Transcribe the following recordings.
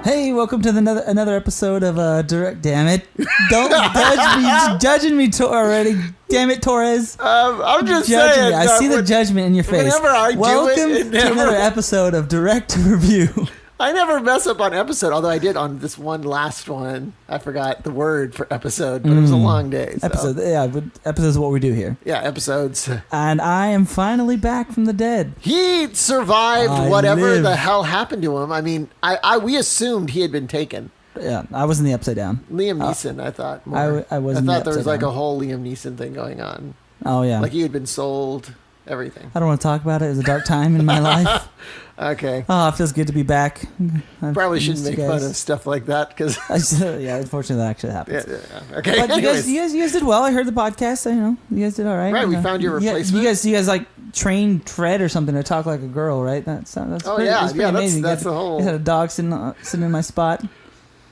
Hey, welcome to another episode of Direct. Damn it! Don't judge me. You're judging me already. Damn it, Torres. I'm just judging saying. me. I see the judgment in your face. Whenever I welcome do it, to another episode of Direct Review. I never mess up on episode, although I did on this one last one. I forgot the word for episode, but it was a long day. So. Episode, yeah, but episodes is what we do here. Yeah, episodes. And I am finally back from the dead. He survived whatever the hell happened to him. I mean, we assumed he had been taken. Yeah, I was in the Upside Down. Liam Neeson, I thought. I was. I thought there was like a whole Liam Neeson thing going on. Oh yeah, like he had been sold. Everything. I don't want to talk about it. It was a dark time in my life. Okay. Oh, it feels good to be back. Probably shouldn't make fun of stuff like that because. Yeah, unfortunately, that actually happens. Yeah. Okay. But you guys did well. I heard the podcast. You guys did all right. Right, we found your replacement. You guys like trained Fred or something to talk like a girl, right? That's pretty amazing. That's the whole. You had a dog sitting in my spot.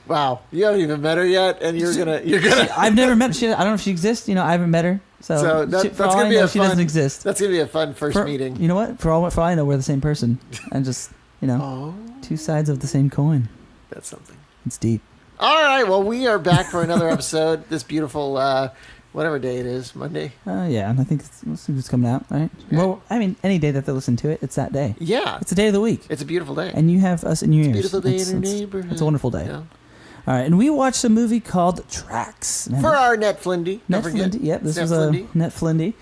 Wow, you haven't even met her yet, and you're gonna. I've never met her. I don't know if she exists. I haven't met her. So that's gonna be a fun. She doesn't exist. That's gonna be a fun first meeting. You know what? For all I know, we're the same person, and just two sides of the same coin. That's something. It's deep. All right. Well, we are back for another episode. This beautiful, whatever day it is, Monday. Yeah, I think it's coming out, right? Yeah. Well, I mean, any day that they listen to it, it's that day. Yeah, it's a day of the week. It's a beautiful day, and you have us in your ears. It's a beautiful day in your neighborhood. It's a wonderful day. Yeah. All right, and we watched a movie called Tracks. For our Netflindy. Netflindy, yep. This was a Netflindy.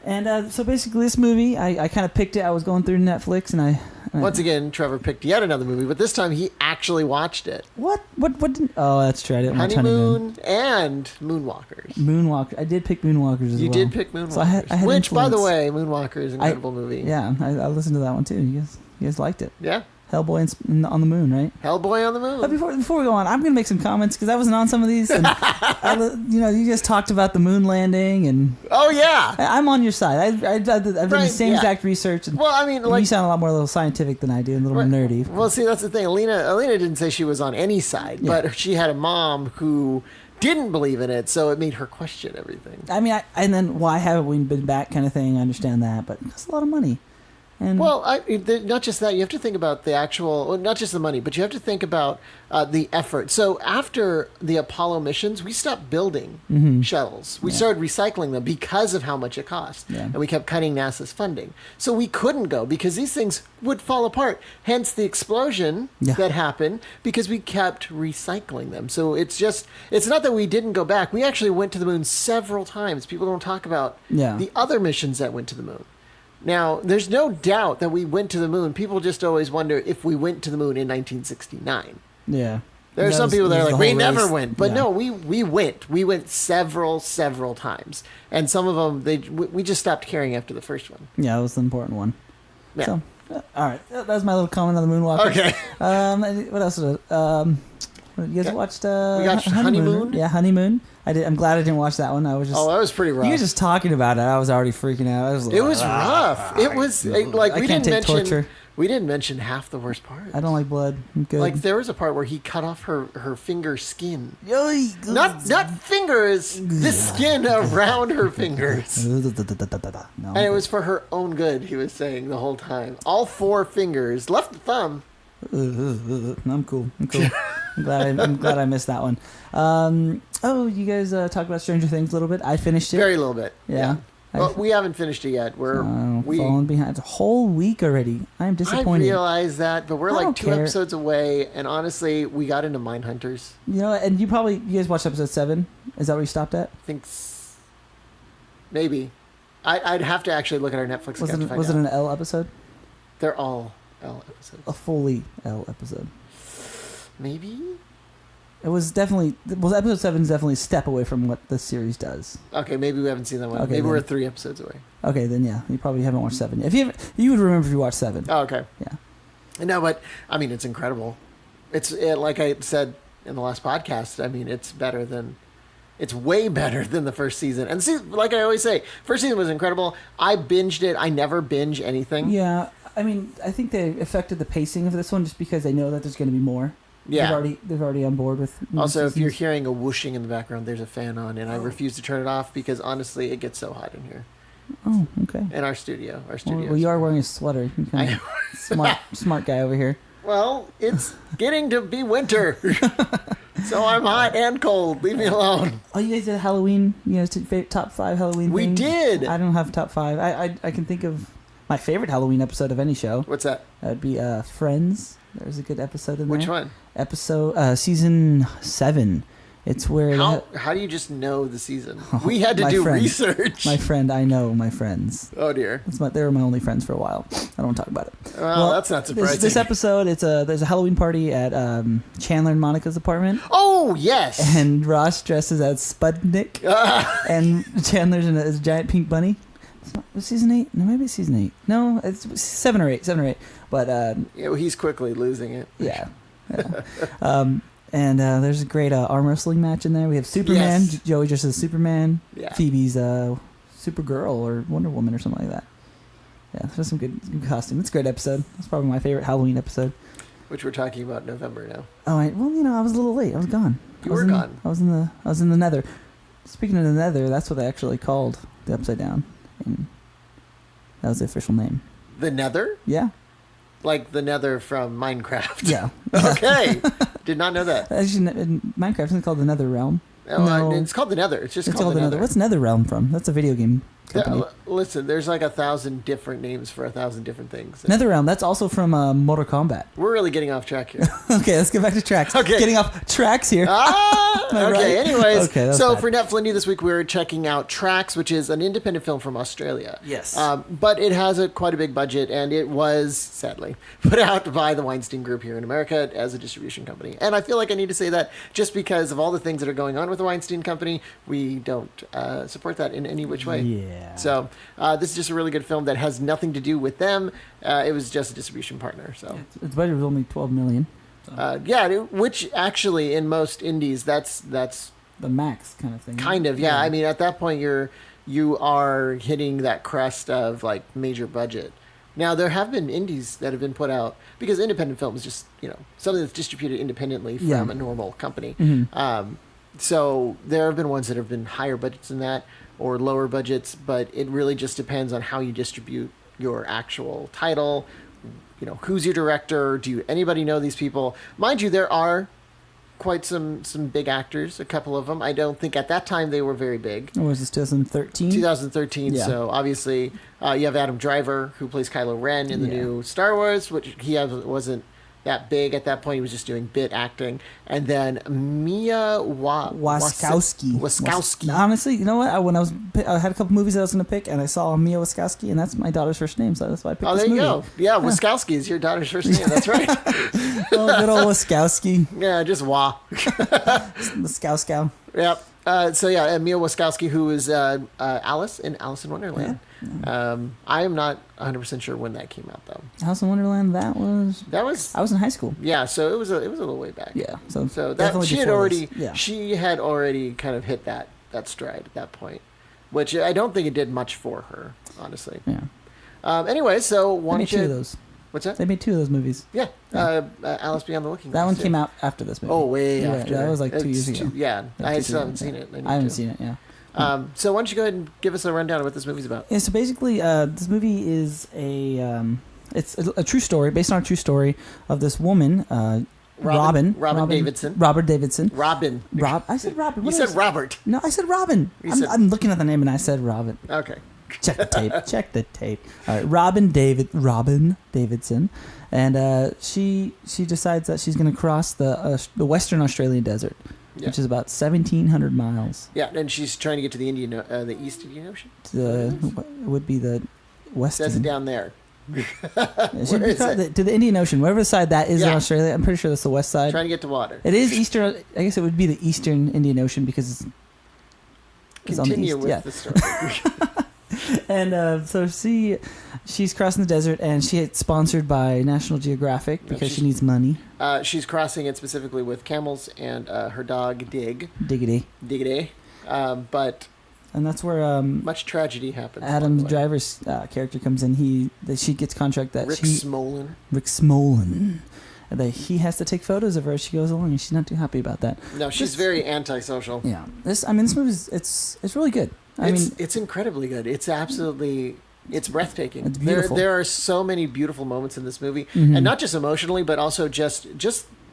And so basically this movie, I kind of picked it. I was going through Netflix and I... Once again, Trevor picked yet another movie, but this time he actually watched it. What didn't... Oh, that's true. I didn't watch Honeymoon and Moonwalkers. Moonwalker. I did pick Moonwalkers as well. You did pick Moonwalkers. So I had Which, influence. By the way, Moonwalker is an incredible movie. Yeah, I listened to that one too. You guys liked it. Yeah. Hellboy on the Moon, right? Hellboy on the Moon. But before we go on, I'm going to make some comments because I wasn't on some of these. And you just talked about the moon landing, and oh yeah, I'm on your side. I've done the same exact research. And, well, I mean, you sound a lot more a little scientific than I do, and a little more nerdy. Well, see, that's the thing. Alina didn't say she was on any side, but she had a mom who didn't believe in it, so it made her question everything. I mean, and then why haven't we been back kind of thing? I understand that, but it's a lot of money. And well, not just that. You have to think about the actual, well, not just the money, but you have to think about the effort. So after the Apollo missions, we stopped building shuttles. We started recycling them because of how much it cost. Yeah. And we kept cutting NASA's funding. So we couldn't go because these things would fall apart. Hence the explosion that happened because we kept recycling them. So it's not that we didn't go back. We actually went to the moon several times. People don't talk about the other missions that went to the moon. Now, there's no doubt that we went to the moon. People just always wonder if we went to the moon in 1969. Yeah. There are some people that are like, we never went. But no, we went. We went several times. And some of them, we just stopped caring after the first one. Yeah, that was the important one. Yeah. So, all right. That was my little comment on the moonwalker. Okay. What else was it? You guys watched we watched Honeymoon? Yeah, Honeymoon. I'm glad I didn't watch that one. I was just... Oh, that was pretty rough. You were just talking about it. I was already freaking out. It was rough. It was like I can't take torture. We didn't mention half the worst part. I don't like blood. I'm good. Like there was a part where he cut off her finger skin. Not fingers. The skin around her fingers. No, and it was for her own good. He was saying the whole time. All 4 fingers, left the thumb. I'm cool. I'm glad I missed that one. You guys talked about Stranger Things a little bit. I finished it. Very little bit. Yeah. Well, we haven't finished it yet. We're falling behind. It's a whole week already. I'm disappointed. I realize that, but we're like 2 episodes away, and honestly, we got into Mindhunters. And you guys watched episode 7. Is that where you stopped at? I think maybe. I'd have to actually look at our Netflix account to find out. Was it an L episode? They're all L episodes. A fully L episode. Maybe? It was definitely... Well, episode 7 is definitely a step away from what the series does. Okay, maybe we haven't seen that one. Okay, maybe we're 3 episodes away. Okay, then yeah. You probably haven't watched 7 yet. You would remember if you watched 7. Oh, okay. Yeah. No, but, I mean, it's incredible. It's like I said in the last podcast, I mean, it's way better than the first season. And see, like I always say, first season was incredible. I binged it. I never binge anything. Yeah. I mean, I think they affected the pacing of this one just because they know that there's going to be more. Yeah. They're already on board with... Also, if you're hearing a whooshing in the background, there's a fan on, and I refuse to turn it off because, honestly, it gets so hot in here. Oh, okay. In our studio. Well, you are wearing a sweater. You're kind of smart guy over here. Well, it's getting to be winter. So I'm hot and cold. Leave me alone. Oh, you guys did Halloween? You guys did top 5 Halloween We things? did. I don't have top 5. I can think of my favorite Halloween episode of any show. What's that? That'd be Friends. There's a good episode in there. Which one? Season 7. It's where... How do you just know the season? We had to do friend. research. My friend, I know my friends. Oh, dear. They were my only friends for a while. I don't want to talk about it. Well, that's not surprising. This episode, there's a Halloween party at Chandler and Monica's apartment. Oh, yes. And Ross dresses as Sputnik. And Chandler's in a giant pink bunny. Was season 8? No, maybe it's season 8. No, it's 7 or 8. But he's quickly losing it. Yeah. And there's a great arm wrestling match in there. We have Superman. Yes. Joey dresses as Superman. Yeah. Phoebe's Supergirl or Wonder Woman or something like that. Yeah, there's some good costume. It's a great episode. It's probably my favorite Halloween episode. Which we're talking about November now. Oh, I was a little late. I was gone. You were gone. I was in the Nether. Speaking of the Nether, that's what they actually called the Upside Down. And that was the official name. The Nether? Yeah. Like the Nether from Minecraft. Yeah. Okay. Did not know that. Actually, in Minecraft, isn't it called the Nether Realm? No. It's called the Nether. It's just called the Nether. What's Nether Realm from? That's a video game company. Listen, there's like 1,000 different names for 1,000 different things. Nether Realm, that's also from Mortal Kombat. We're really getting off track here. Okay, let's get back to tracks. Okay. Getting off tracks here. Okay, right? anyways. Okay, so bad. for Net Flindy this week, we're checking out Tracks, which is an independent film from Australia. Yes. But it has quite a big budget, and it was, sadly, put out by the Weinstein Group here in America as a distribution company. And I feel like I need to say that just because of all the things that are going on with the Weinstein Company, we don't support that in any which way. Yeah. So this is just a really good film that has nothing to do with them. It was just a distribution partner. So Its budget was only $12 million. which actually in most indies, that's The max kind of thing. kind of, yeah. I mean, at that point, you are hitting that crest of like major budget. Now there have been indies that have been put out because independent film is just something that's distributed independently from a normal company. Mm-hmm. So there have been ones that have been higher budgets than that or lower budgets, but it really just depends on how you distribute your actual title. Who's your director? Do anybody know these people? Mind you, there are quite some big actors, a couple of them. I don't think at that time they were very big. Or was this 2013? 2013, Yeah. So obviously you have Adam Driver, who plays Kylo Ren in the new Star Wars, which wasn't that big at that point. He was just doing bit acting. And then Mia Wasikowski. Honestly, you know what? I had a couple movies that I was going to pick, and I saw Mia Wasikowski, and that's my daughter's first name, so that's why I picked this movie. Oh, there you go. Yeah, Wasikowski is your daughter's first name. That's right. Oh, good old Wasikowski. Yeah, just Wah. The Scow. Yep. Mia Wasikowski, who is Alice in Alice in Wonderland. Yeah. I am not 100% sure when that came out, though. House in Wonderland, I was in high school. Yeah, so it was a little way back. Yeah. So that she had already Yeah. she had already kind of hit that stride at that point, which I don't think it did much for her, honestly. Yeah. Anyway, so They made 2 of those. What's that? They made 2 of those movies. Yeah. Alice Beyond the Looking That one Glass, came out after this movie. Oh, way after. That was like 2 years ago. I still haven't seen it. I haven't seen it. Yeah. So why don't you go ahead and give us a rundown of what this movie's about? Yeah, so basically, this movie is it's a true story, based on a true story of this woman, Robin Davidson. Robert Davidson. Robin. I said Robin. You said Robert. No, I said Robin. I'm looking at the name and I said Robin. Okay. Check the tape. All right, Robin Davidson, and she decides that she's going to cross the Western Australian desert, which is about 1,700 miles. Yeah, and she's trying to get to the East Indian Ocean. It would be the Western. It says it down there. To the Indian Ocean, whatever side that is in Australia. I'm pretty sure that's the west side. Trying to get to water. It is Eastern. I guess it would be the Eastern Indian Ocean because it's on the east. With the story. And so she's crossing the desert, and she gets sponsored by National Geographic because she needs money. She's crossing it specifically with camels and her dog Diggity. And that's where much tragedy happens. Adam Driver's character comes in. She gets contract that Rick Smolin. And that he has to take photos of her as she goes along, and she's not too happy about that. No, she's very antisocial. Yeah, this movie it's really good. It's incredibly good. It's absolutely It's breathtaking. It's beautiful. There are so many beautiful moments in this movie, Mm-hmm. and not just emotionally, but also just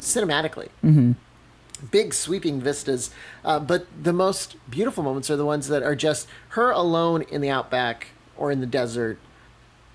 cinematically. Mm-hmm. Big sweeping vistas, but the most beautiful moments are the ones that are just her alone in the outback or in the desert,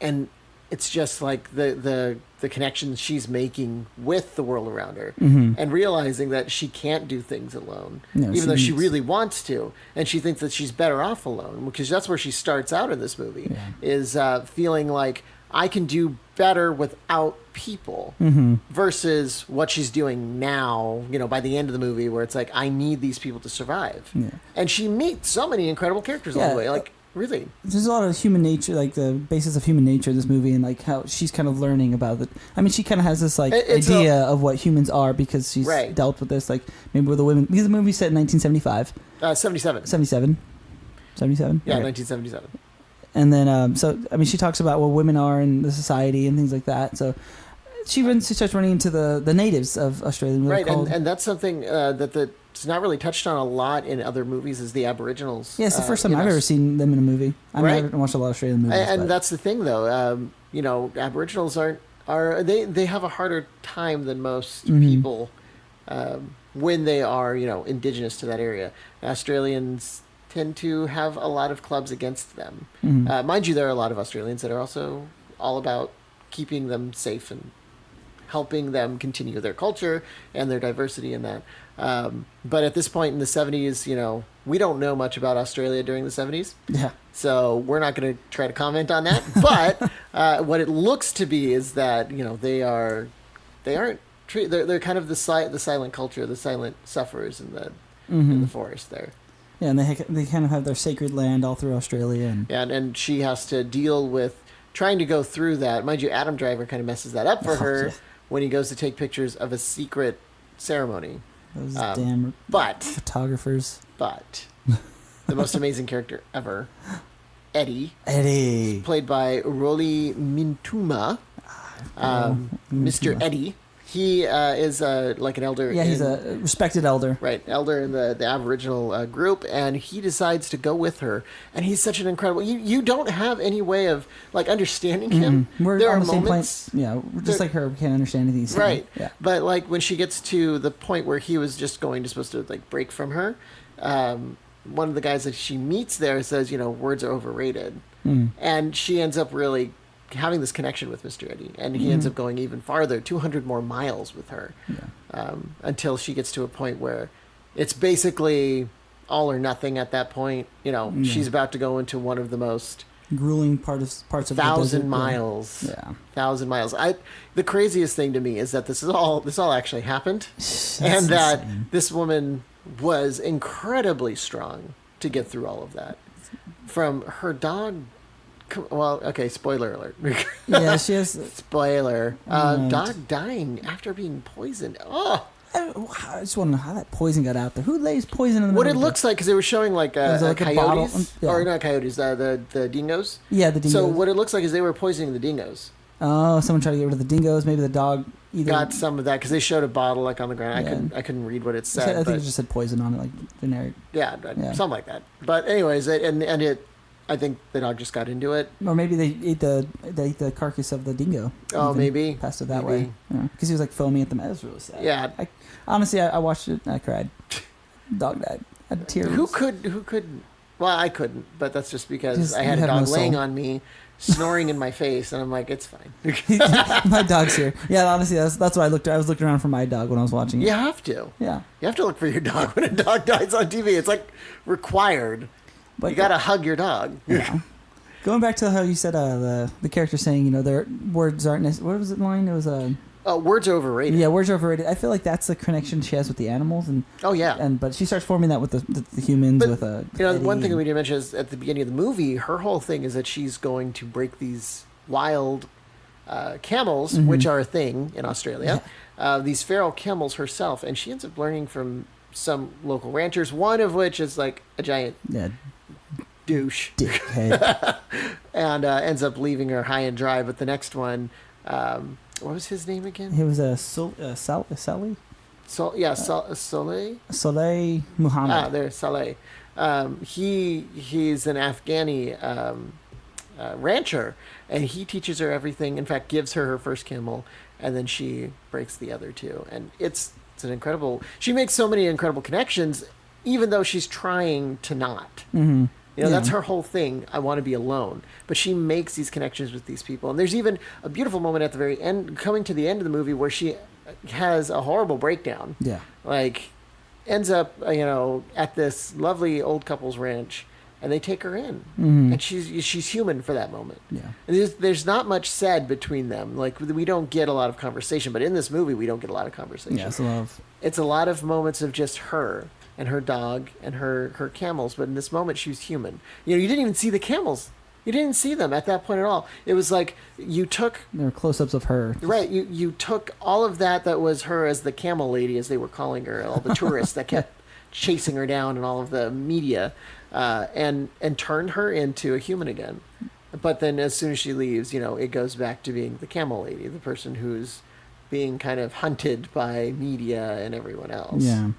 and it's just like the connections she's making with the world around her, Mm-hmm. and realizing that she can't do things alone, No, even she though she needs- really wants to, and she thinks that she's better off alone, because that's where she starts out in this movie, Yeah. is feeling like I can do better without people, Mm-hmm. versus what she's doing now, by the end of the movie, where it's like, I need these people to survive. Yeah. And she meets so many incredible characters along Yeah. the way. Like, really. There's a lot of human nature, like the basis of human nature in this movie, and like how she's kind of learning about it. I mean, she kind of has this like It's idea of what humans are because she's Right. dealt with this, like maybe with the women. Because the movie's set in 1975, 77. 77, 77. Yeah, Okay. 1977. And then, so I mean, she talks about what women are in the society and things like that. So she starts running into the natives of Australia. Right, and that's something that's not really touched on a lot in other movies, is the Aboriginals. Yeah, it's the first time I've ever seen them in a movie. I mean, I Right. haven't watched a lot of Australian movies. And but- that's the thing, though. Aboriginals they have a harder time than most Mhm. people when they are indigenous to that area. Australians tend to have a lot of clubs against them. Mhm. Mind you, there are a lot of Australians that are also all about keeping them safe and helping them continue their culture and their diversity in that. But at this point in the 70s, we don't know much about Australia during the 70s. yeah. So we're not going to try to comment on that. But what it looks to be is that they're kind of the silent culture, the silent sufferers in the forest there. Yeah, and they kind of have their sacred land all through Australia, and And she has to deal with trying to go through that. Mind you, Adam Driver kind of messes that up for her yeah. when he goes to take pictures of a secret ceremony. those damn But photographers. the most amazing character ever, Eddie, Eddie. played by Roli Mintuma, Mr. Mintuma. Eddie. He is like an elder. Yeah, he's a respected elder. Right, elder in the Aboriginal group, and he decides to go with her. And he's such an incredible. You don't have any way of like understanding him. We're there on are the same moments, point. Yeah, we're just like her. We can't understand anything he's saying. right? Yeah. But like when she gets to the point where he was just supposed to like break from her, one of the guys that she meets there says, words are overrated, and she ends up really having this connection with Mr. Eddie, and he ends up going even farther, 200 more miles with her, until she gets to a point where it's basically all or nothing at that point. She's about to go into one of the most Grueling parts of the 1,000 desert. miles. Yeah. 1,000 miles. The craziest thing to me is that this all actually happened, That's and that insane. this woman was incredibly strong to get through all of that. From her dog. Well, okay, spoiler alert. Yeah, she has. Spoiler. Right. Dog dying after being poisoned. Oh, I just want to know how that poison got out there. Who lays poison in the what middle it of looks like, because they were showing like, Was it like a bottle? coyotes, Yeah. or not coyotes, the dingoes. Yeah, the dingoes. So what it looks like is they were poisoning the dingoes. Oh, someone tried to get rid of the dingoes. Maybe the dog either Got some of that because they showed a bottle like on the ground. Yeah. I couldn't read what it I said. think but, it just said poison on it, like generic. yeah, Yeah. something like that. But anyways, I think the dog just got into it. Or maybe they ate the carcass of the dingo. Oh, even maybe. passed it that Maybe. way. Because he was like foaming at them. It was really sad. Yeah. Honestly, I watched it and I cried. Dog died. I had tears. Who could? Well, I couldn't, but that's just because Just- I had you a have no dog laying soul. on me, snoring in my face, and I'm like, it's fine. My dog's here. Yeah, honestly, that's why I was looking around for my dog when I was watching it. You have to. Yeah. You have to look for your dog when a dog dies on TV. It's like required. But You gotta hug your dog. Yeah. Going back to how you said the character saying, their words aren't what was it line? It was Words are overrated. yeah, words are overrated. I feel like that's the connection she has with the animals, and Oh yeah. but she starts forming that with the humans But, with one thing Eddie we didn't mention is at the beginning of the movie, her whole thing is that she's going to break these wild camels, Mm-hmm. which are a thing in Australia. These feral camels herself, and she ends up learning from some local ranchers. One of which is like a giant yeah, douche, dickhead. and ends up leaving her high and dry. But the next one, what was his name again? He was Saleh Soleil. Muhammad. There's Saleh. He's an Afghani rancher, and he teaches her everything. In fact, gives her first camel, and then she breaks the other two. And it's an incredible. She makes so many incredible connections, even though she's trying to not. Mm-hmm. That's her whole thing. I want to be alone. But she makes these connections with these people. And there's even a beautiful moment at the very end, coming to the end of the movie, where she has a horrible breakdown. Yeah. Like, ends up, at this lovely old couple's ranch, and they take her in. Mm-hmm. And she's human for that moment. Yeah. And there's not much said between them. Like, we don't get a lot of conversation. But in this movie, we don't get a lot of conversation. Yeah, it's a lot of moments of just her and her dog and her camels. But in this moment, she was human. You didn't even see the camels. You didn't see them at that point at all. It was like you took... There were close-ups of her. Right. You took all of that was her as the camel lady, as they were calling her, all the tourists that kept chasing her down and all of the media, and turned her into a human again. But then as soon as she leaves, it goes back to being the camel lady, the person who's being kind of hunted by media and everyone else. Yeah.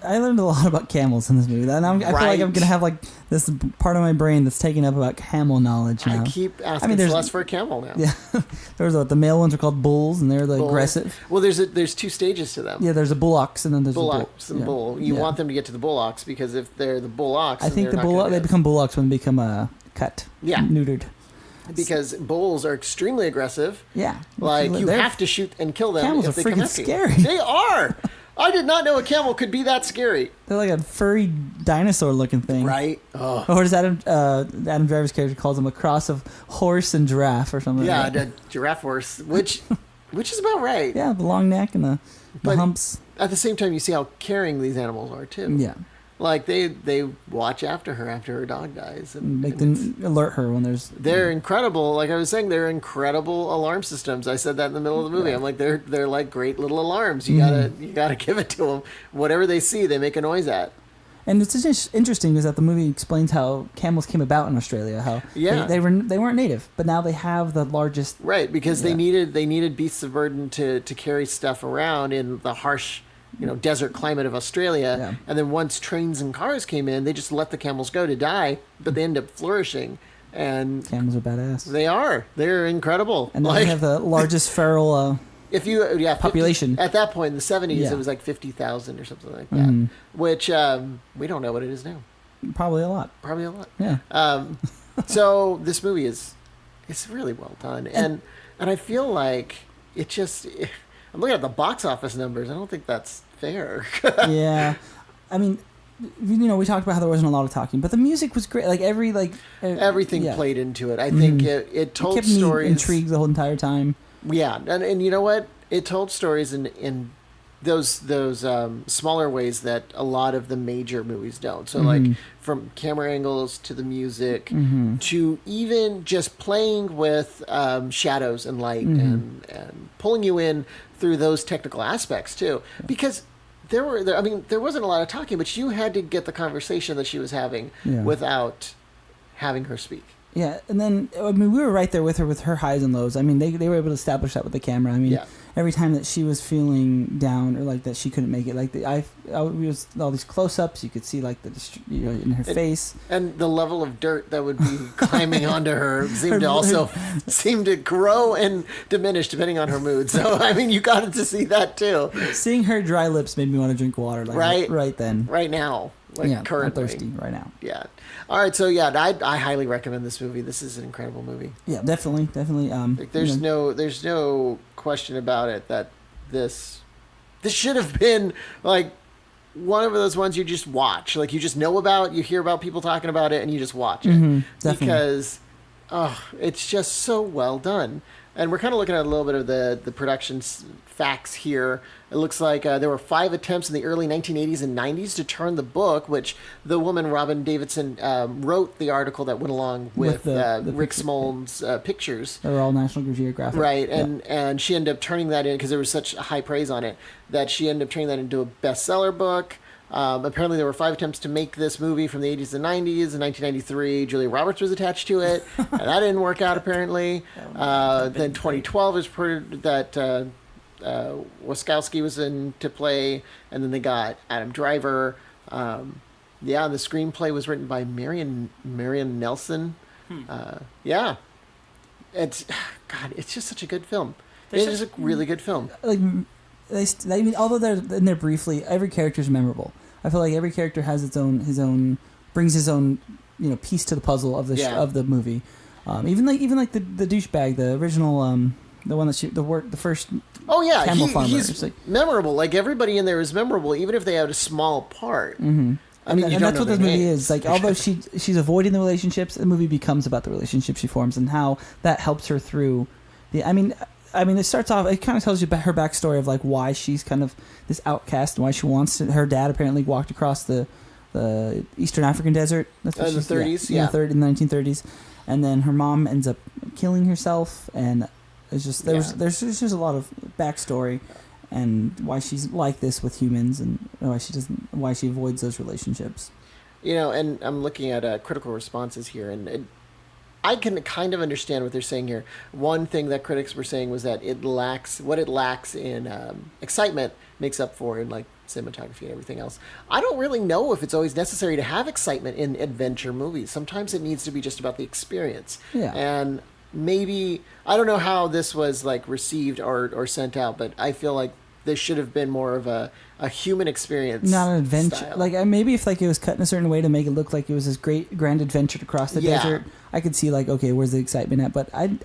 I learned a lot about camels in this movie. And I feel like I'm going to have like this part of my brain that's taken up about camel knowledge now. I keep asking Celeste for a camel now. Yeah. The male ones are called bulls, and they're aggressive. Well, there's two stages to them. Yeah, there's a bullocks, and then there's bullocks a bull. And bull. You want them to get to the bullocks, because if they're the bullocks, I think they become bullocks when they become cut. Yeah. Neutered. Because bulls are extremely aggressive. Yeah. Like, you have to shoot and kill them. Camels if are they freaking scary. They are! I did not know a camel could be that scary. They're like a furry dinosaur-looking thing. Right. Oh. Or as Adam Driver's character calls them, a cross of horse and giraffe or something like that. Yeah, the giraffe horse, which is about right. Yeah, the long neck and the humps. At the same time, you see how caring these animals are, too. Yeah. Like, they watch after her dog dies. And make them alert her when there's... They're incredible. Like I was saying, they're incredible alarm systems. I said that in the middle of the movie. Yeah. I'm like, they're like great little alarms. You gotta give it to them. Whatever they see, they make a noise at. And it's just interesting is that the movie explains how camels came about in Australia. How they weren't native, but now they have the largest... Right, because they needed beasts of burden to carry stuff around in the harsh... desert climate of Australia. Yeah. And then once trains and cars came in, they just let the camels go to die, but they end up flourishing. And camels are badass. They are. They're incredible. And they have the largest feral population. 50, at that point in the 70s, it was like 50,000 or something like that, which we don't know what it is now. Probably a lot. Yeah. So this movie it's really well done. And I feel like I'm looking at the box office numbers. I don't think that's fair. Yeah. I mean, we talked about how there wasn't a lot of talking, but the music was great. Like everything played into it. I think it told kept stories. Me intrigued the whole entire time. Yeah. And you know what? It told stories in those smaller ways that a lot of the major movies don't. So like from camera angles to the music to even just playing with shadows and light and pulling you in through those technical aspects too, because there wasn't a lot of talking, but you had to get the conversation that she was having without having her speak. Yeah, and then we were right there with her highs and lows. I mean, they were able to establish that with the camera. I mean, every time that she was feeling down or like that she couldn't make it, like we was all these close-ups, you could see like in her face, and the level of dirt that would be climbing onto her seemed to grow and diminish depending on her mood. So I mean, you got to see that too. Seeing her dry lips made me want to drink water. Like, right then, right now. Like currently. I'm thirsty right now. Yeah. All right. So I highly recommend this movie. This is an incredible movie. Yeah, definitely. There's no question about it that this should have been like one of those ones you just watch. Like you just know about, you hear about people talking about it, and you just watch it because it's just so well done. And we're kind of looking at a little bit of the production facts here. It looks like there were 5 attempts in the early 1980s and 90s to turn the book, which the woman, Robin Davidson, wrote the article that went along with Rick Smoln's pictures. They were all National Geographic. Right, and she ended up turning that in because there was such high praise on it that she ended up turning that into a bestseller book. Apparently there were 5 attempts to make this movie from the 80s and 90s. In 1993, Julia Roberts was attached to it, and that didn't work out apparently. Then 2012 is reported that Waskowski was in to play, and then they got Adam Driver. The screenplay was written by Marion Nelson, Yeah, it's God. It's just such a good film. It is a really good film. Like I mean, although they're in there briefly, every character is memorable. I feel like every character has brings his own piece to the puzzle of the movie. Even like the douchebag, the original the one that the first. Oh yeah, camel farmer. He's like, memorable. Like everybody in there is memorable, even if they had a small part. Mm-hmm. I mean, and that's what this movie is. Like, although she's avoiding the relationships, the movie becomes about the relationship she forms and how that helps her through. I mean, it starts off. It kind of tells you about her backstory of like why she's kind of this outcast and why she wants to. Her dad apparently walked across the Eastern African desert. That's what in the 30s, in the 1930s, and then her mom ends up killing herself, and it's just there's just a lot of backstory and why she's like this with humans and why she avoids those relationships. And I'm looking at critical responses here, and I can kind of understand what they're saying here. One thing that critics were saying was that it lacks in excitement makes up for in like cinematography and everything else. I don't really know if it's always necessary to have excitement in adventure movies. Sometimes it needs to be just about the experience. Yeah. And maybe I don't know how this was like received or sent out, but I feel like this should have been more of a human experience, not an adventure style. Like maybe if like it was cut in a certain way to make it look like it was this great grand adventure to cross the desert, I could see like, okay, where's the excitement at? But I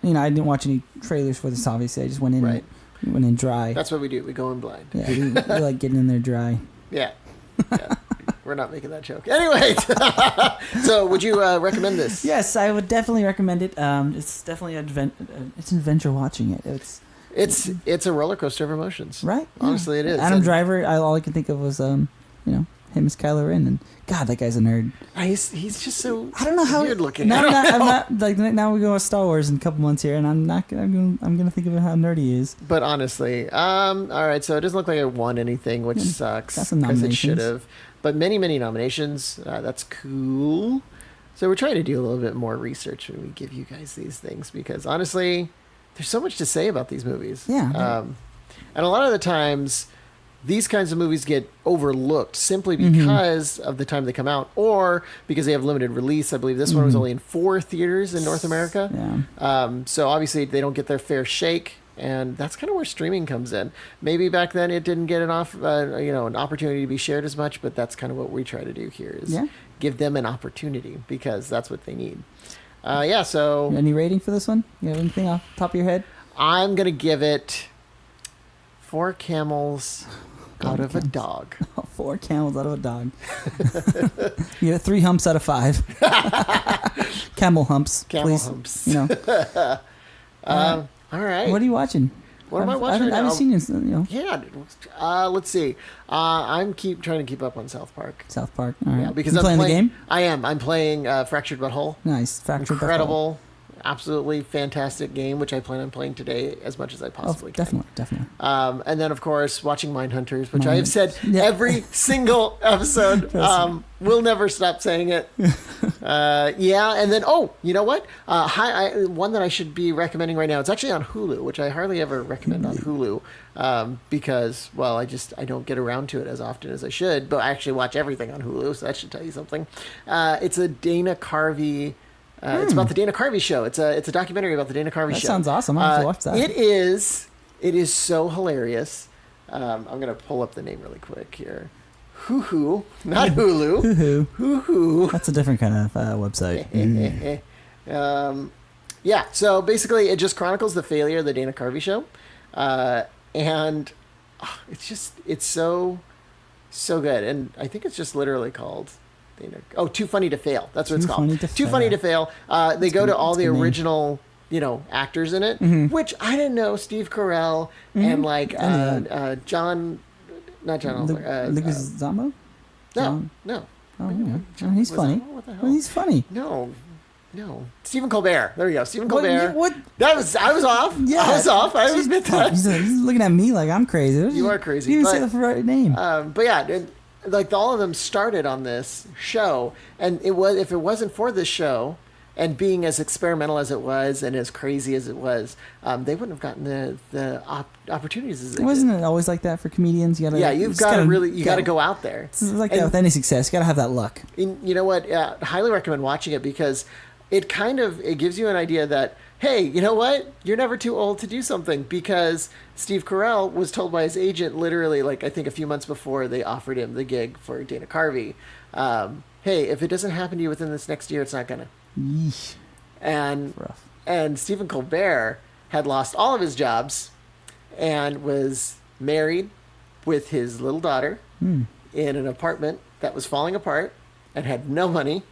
didn't watch any trailers for this, obviously. I just went in dry. That's what we do, we go in blind. Yeah, we like getting in there dry. Yeah. We're not making that joke. Anyway, so would you recommend this? Yes, I would definitely recommend it. It's definitely it's an adventure watching it. It's a roller coaster of emotions. Right? Honestly, it is. Adam Driver, all I could think of was him as Kylo Ren, and God, that guy's a nerd. He's just so I don't know how weird looking. I'm not like now we go with Star Wars in a couple months here, and I'm gonna think of how nerdy he is. But honestly, all right. So it doesn't look like it won anything, which sucks because it should have. But many nominations. That's cool. So we're trying to do a little bit more research when we give you guys these things because honestly, there's so much to say about these movies. Yeah. And a lot of the times, these kinds of movies get overlooked simply because of the time they come out or because they have limited release. I believe this one was only in 4 theaters in North America. Yeah. So obviously they don't get their fair shake. And that's kind of where streaming comes in. Maybe back then it didn't get an opportunity to be shared as much, but that's kind of what we try to do here is give them an opportunity because that's what they need. So... Any rating for this one? You have anything off the top of your head? I'm going to give it 4 camels out of a dog. 4 camels out of a dog. You have 3 humps out of 5. Camel humps, please. Humps. All right. What are you watching? What am I watching? I haven't seen you. Yeah. Let's see. I'm trying to keep up on South Park. South Park. All right. Yeah, because I'm playing the game. I am. I'm playing Fractured Butthole. Nice. Fractured Incredible. Absolutely fantastic game, which I plan on playing today as much as I possibly can. Definitely. And then, of course, watching Mindhunters, which I have said every single episode. We'll never stop saying it. And then, you know what? One that I should be recommending right now. It's actually on Hulu, which I hardly ever recommend on Hulu because, well, I don't get around to it as often as I should. But I actually watch everything on Hulu, so that should tell you something. It's a Dana Carvey. It's about the Dana Carvey show. It's a documentary about the Dana Carvey show. That sounds awesome. I have to watch that. It is so hilarious. I'm gonna pull up the name really quick here. Hoo-hoo, not Hulu. Hoo-hoo. Hoo-hoo. That's a different kind of website. So basically it just chronicles the failure of the Dana Carvey show. And it's so good. And I think it's just literally called Too Funny to Fail. That's what it's called. Too Funny to Fail. They go to all the original actors in it, which I didn't know. Steve Carell and John, not John Oliver. Lucas Zambo? No. Oh, yeah. He's funny. What the hell? Well, he's funny. No. Stephen Colbert. There we go. Stephen Colbert. What? I was off. Yeah. I was off. I admit that. He's looking at me like I'm crazy. You are crazy. You didn't say the right name. But yeah, all of them started on this show, and if it wasn't for this show and being as experimental as it was and as crazy as it was, they wouldn't have gotten the opportunities as they Wasn't did. it always like that for comedians? You gotta go out there. It's like that with any success. You gotta have that luck. And you know what? Highly recommend watching it because it gives you an idea that, hey, you know what? You're never too old to do something, because Steve Carell was told by his agent literally, like, I think a few months before they offered him the gig for Dana Carvey, hey, if it doesn't happen to you within this next year, it's not gonna. Yeesh. And Stephen Colbert had lost all of his jobs and was married with his little daughter in an apartment that was falling apart and had no money.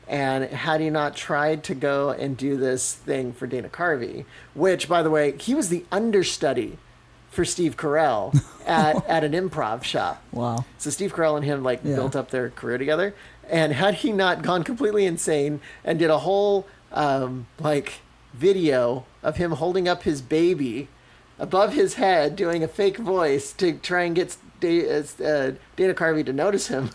And had he not tried to go and do this thing for Dana Carvey, which, by the way, he was the understudy for Steve Carell at an improv shop. Wow. So Steve Carell and him built up their career together. And had he not gone completely insane and did a whole video of him holding up his baby above his head, doing a fake voice to try and get Dana Carvey to notice him,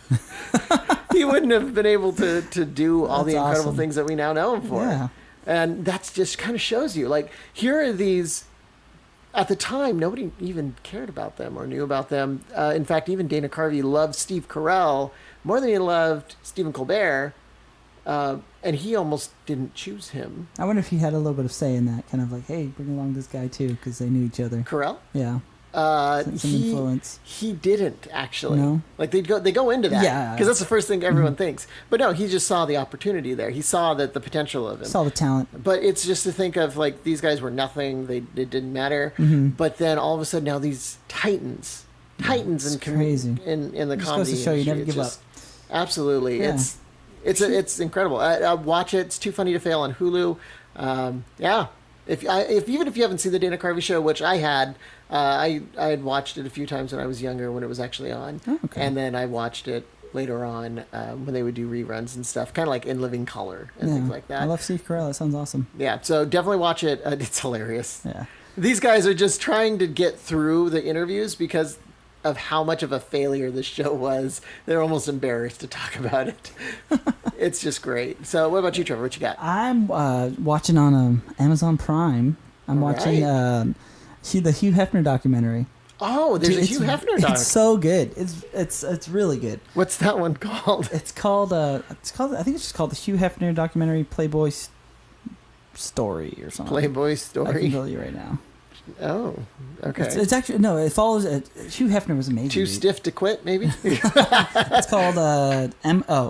he wouldn't have been able to do all the incredible things that we now know him for. Yeah. And that's just kind of shows you, like, here are these, at the time, nobody even cared about them or knew about them. In fact, even Dana Carvey loved Steve Carell more than he loved Stephen Colbert. And he almost didn't choose him. I wonder if he had a little bit of say in that, kind of like, hey, bring along this guy too, because they knew each other. Carell? Yeah. Some influence. He didn't actually. No? Like they go into that. Yeah. Because that's the first thing everyone thinks. But no, he just saw the opportunity there. He saw the potential of him. Saw the talent. But it's just to think of, like, these guys were nothing. It didn't matter. But then all of a sudden now these titans in crazy. in the Just comedy goes to show you never industry. give It's just- Absolutely. Yeah. It's incredible. Watch it. It's Too Funny to Fail on Hulu. Yeah. Even if you haven't seen the Dana Carvey show, which I had, I had watched it a few times when I was younger when it was actually on, and then I watched it later on when they would do reruns and stuff, kind of like In Living Color and things like that. I love Steve Carell. That sounds awesome. Yeah, so definitely watch it. It's hilarious. Yeah. These guys are just trying to get through the interviews because of how much of a failure this show was. They're almost embarrassed to talk about it. It's just great. So what about you, Trevor? What you got? I'm watching on Amazon Prime. I'm watching the Hugh Hefner documentary. Oh, there's a Hugh Hefner documentary. It's so good. It's really good. What's that one called? It's called I think it's just called the Hugh Hefner documentary Playboy Story or something. Playboy Story. I can tell you right now. Oh, okay. It's actually no. It follows. Hugh Hefner was amazing. Too stiff to quit, maybe. It's called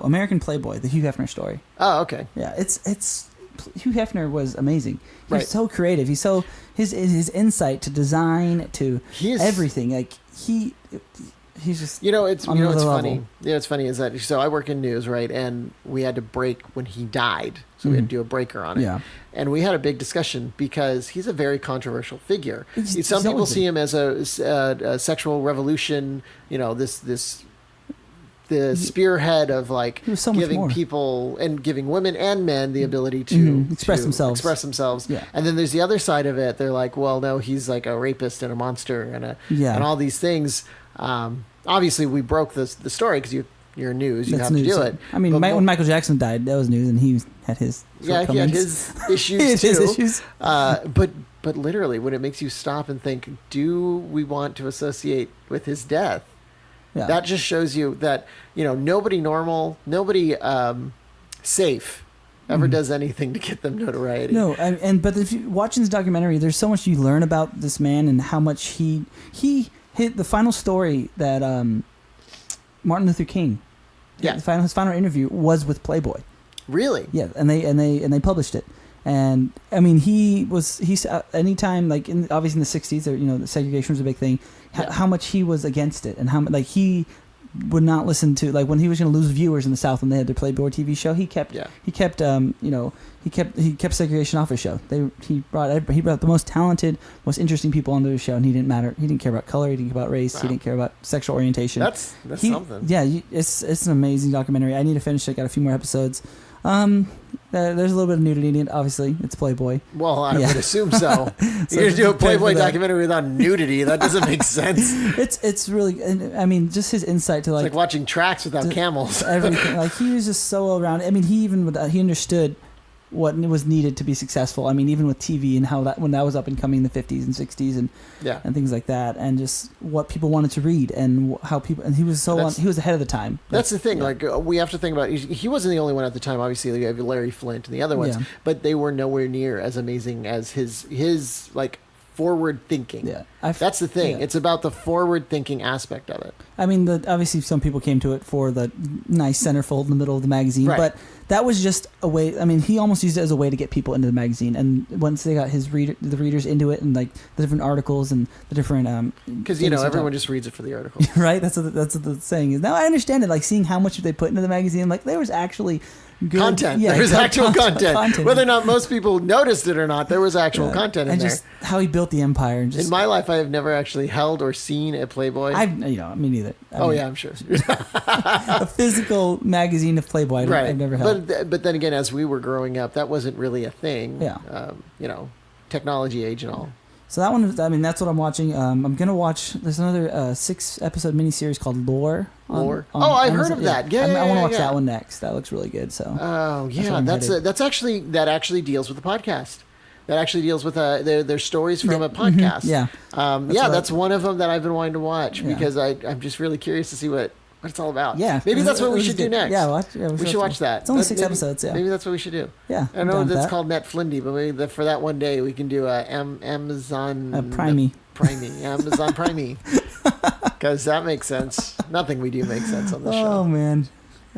American Playboy: The Hugh Hefner Story. Oh, okay. Yeah, it's Hugh Hefner was amazing. He's Right. so creative. He's so his insight to design to everything. Like he's just it's funny. level. It's funny is that so I work in news, right? And we had to break when he died, so we had to do a breaker on it. Yeah. And we had a big discussion because he's a very controversial figure. Some people always see him as a sexual revolution. The spearhead of like so much giving more. people and giving women and men the ability to express themselves. Yeah. And then there's the other side of it. They're like, well, no, he's like a rapist and a monster and all these things. Obviously, we broke the story because you're news. You have to do it. I mean, when Michael Jackson died, that was news, and he had his he had his issues he had too. his issues. But literally, when it makes you stop and think, do we want to associate with his death? Yeah. That just shows you that nobody normal, nobody safe ever does anything to get them notoriety. No, but if you watching this documentary, there's so much you learn about this man and how much he hit the final story that Martin Luther King. Yeah. His final interview was with Playboy. Really? Yeah, and they published it. And I mean, he's anytime obviously in the 60s, the segregation was a big thing. How much he was against it, and how he would not listen to when he was going to lose viewers in the South when they had their Playboy TV show. He kept segregation off his show. He brought the most talented, most interesting people onto his show, and he didn't care about color, he didn't care about race, he didn't care about sexual orientation. That's something. Yeah, it's an amazing documentary. I need to finish it. Got a few more episodes. There's a little bit of nudity in it. Obviously, it's Playboy. Well, I would assume so. You're going to do a Playboy documentary without nudity. That doesn't make sense. It's really, I mean, just his insight to it's like watching tracks without camels. Everything. He was just so well rounded. I mean, he understood what was needed to be successful. I mean, even with TV and how that when that was up and coming in the 50s and 60s and things like that, and just what people wanted to read and how people, and he was he was ahead of the time. That's the thing. Like we have to think about. He wasn't the only one at the time. Obviously, you have Larry Flint and the other ones, but they were nowhere near as amazing as his like forward thinking. Yeah, that's the thing. Yeah. It's about the forward thinking aspect of it. I mean, obviously some people came to it for the nice centerfold in the middle of the magazine, but that was just a way. I mean, he almost used it as a way to get people into the magazine. And once they got the readers into it, and like the different articles and the different because everyone just reads it for the articles, right? That's what the saying is. Now I understand it. Like seeing how much they put into the magazine, like there was actually good content. Yeah, there was actual content. Whether or not most people noticed it or not, there was actual content in there. And just how he built the empire. And just, in my life, I have never actually held or seen a Playboy. Me neither. I'm sure. A physical magazine of Playboy, right? I've never held. But then again, as we were growing up, that wasn't really a thing. Yeah. Technology age and all. So that one, I mean, that's what I'm watching. I'm gonna watch. There's another 6-episode miniseries called Lore. I've heard of that. Yeah, I want to watch that one next. That looks really good. So. Oh yeah, that actually deals with the podcast. That actually deals with their stories from a podcast. Mm-hmm. That's one of them that I've been wanting to watch because I'm just really curious to see what it's all about. Yeah, maybe that's what we should do next. We should watch that. It's only 6 episodes. Yeah, maybe that's what we should do. Yeah, I know that's called Netflindy, but maybe for that one day we can do Amazon Primey. Amazon Primey, because that makes sense. Nothing we do makes sense on the show. Oh man,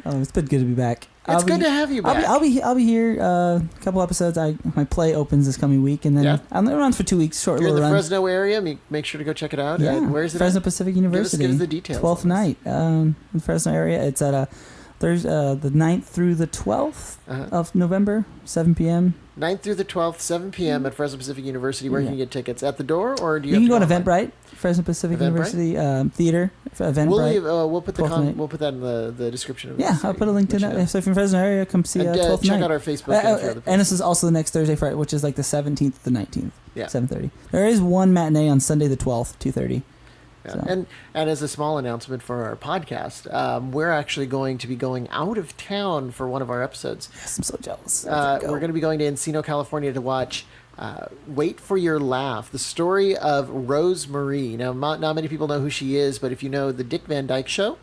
it's been good to be back. It's good to have you back. I'll be here a couple episodes. My play opens this coming week, and then I'm around for 2 weeks. Short if you're little in the run. Fresno area, make sure to go check it out. Yeah, where is it? Fresno Pacific University. Give us the details. 12th night in the Fresno area. It's at Thursday, the 9th through the 12th of November, 7 p.m. 9th through the 12th, 7 p.m. at Fresno Pacific University. Where can you get tickets? At the door, or do you? You can go to Eventbrite, Fresno Pacific University Theater. Eventbrite. We'll put that in the description of this. I'll put a link to that. So if you're in Fresno area, come see 12th check night. out our Facebook. And this is also the next Thursday, Friday, which is like the 17th, the 19th, 7:30. There is one matinee on Sunday the 12th, 2:30. Yeah. So. And as a small announcement for our podcast, we're actually going to be going out of town for one of our episodes. Yes, I'm so jealous. We're going to be going to Encino, California to watch Wait for Your Laugh, the story of Rose Marie. Now, not many people know who she is, but if you know the Dick Van Dyke Show,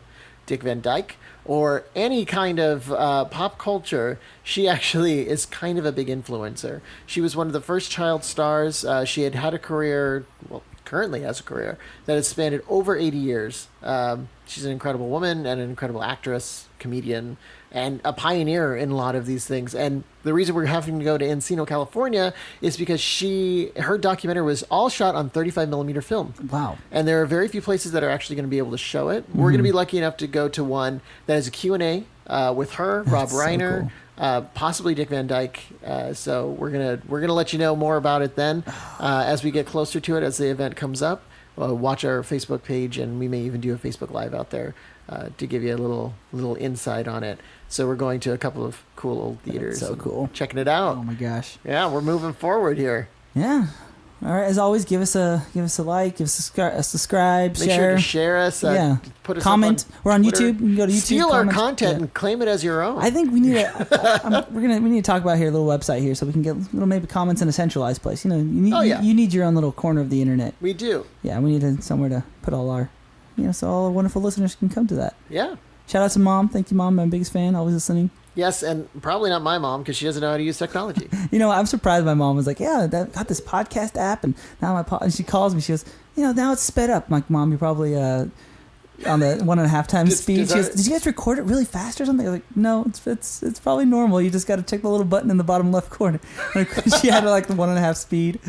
Dick Van Dyke, or any kind of pop culture, she actually is kind of a big influencer. She was one of the first child stars. She had a career, currently has a career that has spanned over 80 years. She's an incredible woman and an incredible actress, comedian, and a pioneer in a lot of these things. And the reason we're having to go to Encino, California is because her documentary was all shot on 35 millimeter film. Wow. And there are very few places that are actually going to be able to show it. Mm-hmm. We're going to be lucky enough to go to one that has a Q&A with her, Rob Reiner, so cool. Possibly Dick Van Dyke. So we're gonna let you know more about it then as we get closer to it, as the event comes up. Watch our Facebook page, and we may even do a Facebook Live out there to give you a little insight on it. So we're going to a couple of cool old theaters. That's so cool. Checking it out. Oh my gosh. Yeah, we're moving forward here. Yeah. All right. As always, give us a like, give us a subscribe, Make share. Sure to share us. Put us comment. On we're on Twitter. YouTube. You can go to YouTube. Steal our content and claim it as your own. I think we need we need to talk about here a little website here so we can get little maybe comments in a centralized place. You know, you need your own little corner of the internet. We do. Yeah, we need somewhere to put all our, so all our wonderful listeners can come to that. Yeah. Shout out to Mom. Thank you, Mom. I'm my biggest fan. Always listening. Yes, and probably not my mom because she doesn't know how to use technology. I'm surprised my mom was like, yeah, got this podcast app, and now and she calls me. She goes, now it's sped up. I'm like, Mom, you're probably on the 1.5 times speed. She goes, did you guys record it really fast or something? I was like, no, it's probably normal. You just got to check the little button in the bottom left corner. She had like the 1.5 speed.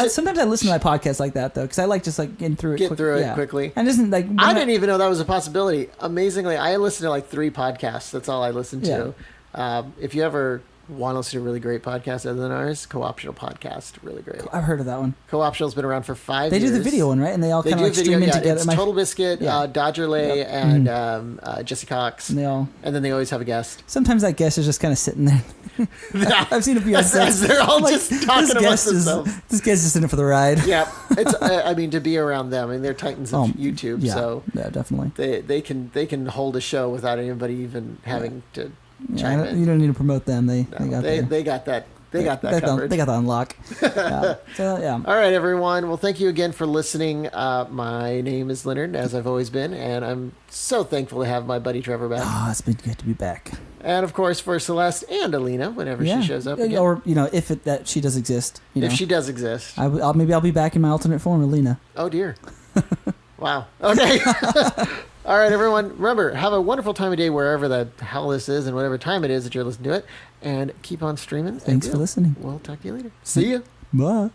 Sometimes I listen to my podcast like that though, because I like just like getting through it. Quickly. And isn't like I didn't even know that was a possibility. Amazingly, I listen to like 3 podcasts. That's all I listen to. Yeah. If you ever want to listen to a really great podcast other than ours, Co-optional Podcast, really great. I've heard of that one. Co-optional's been around for 5 years. They do the video one, right? And they all kind of like stream in together. It's Total Biscuit, Dodger Lay, and Jesse Cox. And then they always have a guest. Sometimes that guest is just kind of sitting there. I've seen a few episodes. They're all just talking amongst themselves. This guy's just in it for the ride. Yeah, it's. To be around them, they're titans of YouTube. Yeah, so yeah, definitely. They can hold a show without anybody even having to chime in. You don't need to promote them. They got that. They got that covered. They got the unlock. So, yeah. All right, everyone. Well, thank you again for listening. My name is Leonard, as I've always been, and I'm so thankful to have my buddy Trevor back. Oh, it's been good to be back. And, of course, for Celeste and Alina, whenever she shows up again. Or, if she does exist. If she does exist. Maybe I'll be back in my alternate form, Alina. Oh, dear. Wow. Okay. All right, everyone. Remember, have a wonderful time of day wherever the hell this is and whatever time it is that you're listening to it. And keep on streaming. Thanks for listening. We'll talk to you later. See ya. Bye.